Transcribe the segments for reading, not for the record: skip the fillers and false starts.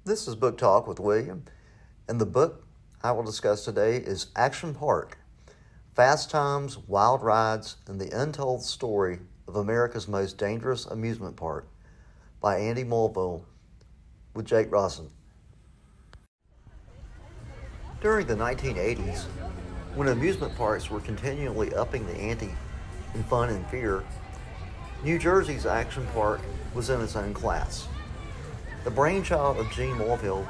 This is Book Talk with William, and the book I will discuss today is Action Park, Fast Times, Wild Rides, and the Untold Story of America's Most Dangerous Amusement Park by Andy Mulvihill with Jake Rawson. During the 1980s, when amusement parks were continually upping the ante in fun and fear, New Jersey's Action Park was in its own class. The brainchild of Gene Mulvihill,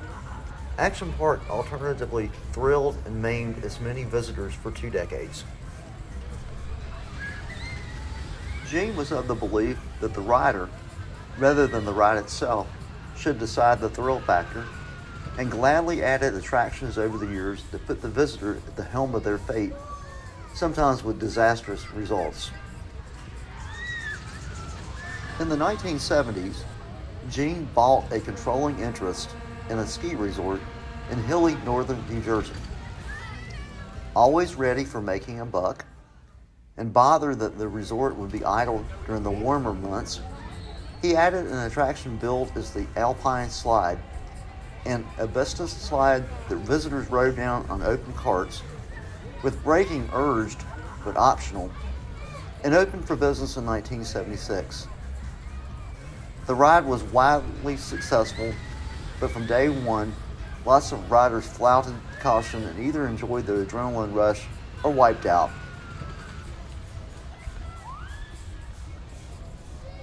Action Park alternatively thrilled and maimed its many visitors for 2 decades. Gene was of the belief that the rider, rather than the ride itself, should decide the thrill factor, and gladly added attractions over the years that put the visitor at the helm of their fate, sometimes with disastrous results. In the 1970s, Gene bought a controlling interest in a ski resort in hilly northern New Jersey. Always ready for making a buck, and bothered that the resort would be idle during the warmer months, he added an attraction billed as the Alpine Slide, an asbestos slide that visitors rode down on open carts, with braking urged but optional, and opened for business in 1976. The ride was wildly successful, but from day one, lots of riders flouted caution and either enjoyed the adrenaline rush or wiped out.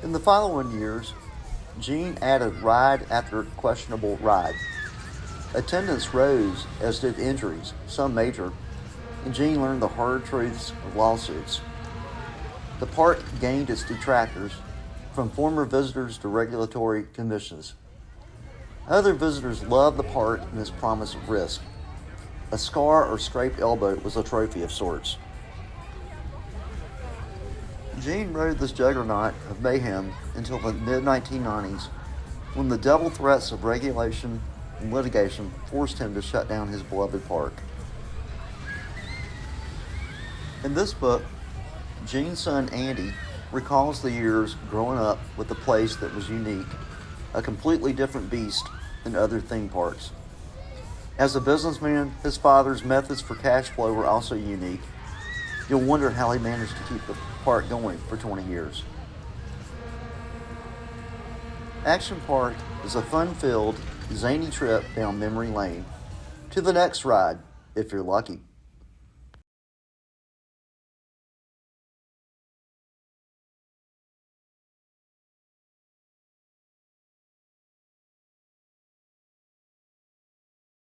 In the following years, Gene added ride after questionable ride. Attendance rose, as did injuries, some major, and Gene learned the hard truths of lawsuits. The park gained its detractors, from former visitors to regulatory commissions. Other visitors loved the park and its promise of risk. A scar or scraped elbow was a trophy of sorts. Gene rode this juggernaut of mayhem until the mid-1990s, when the double threats of regulation and litigation forced him to shut down his beloved park. In this book, Gene's son Andy recalls the years growing up with a place that was unique, a completely different beast than other theme parks. As a businessman, his father's methods for cash flow were also unique. You'll wonder how he managed to keep the park going for 20 years. Action Park is a fun-filled, zany trip down memory lane to the next ride, if you're lucky.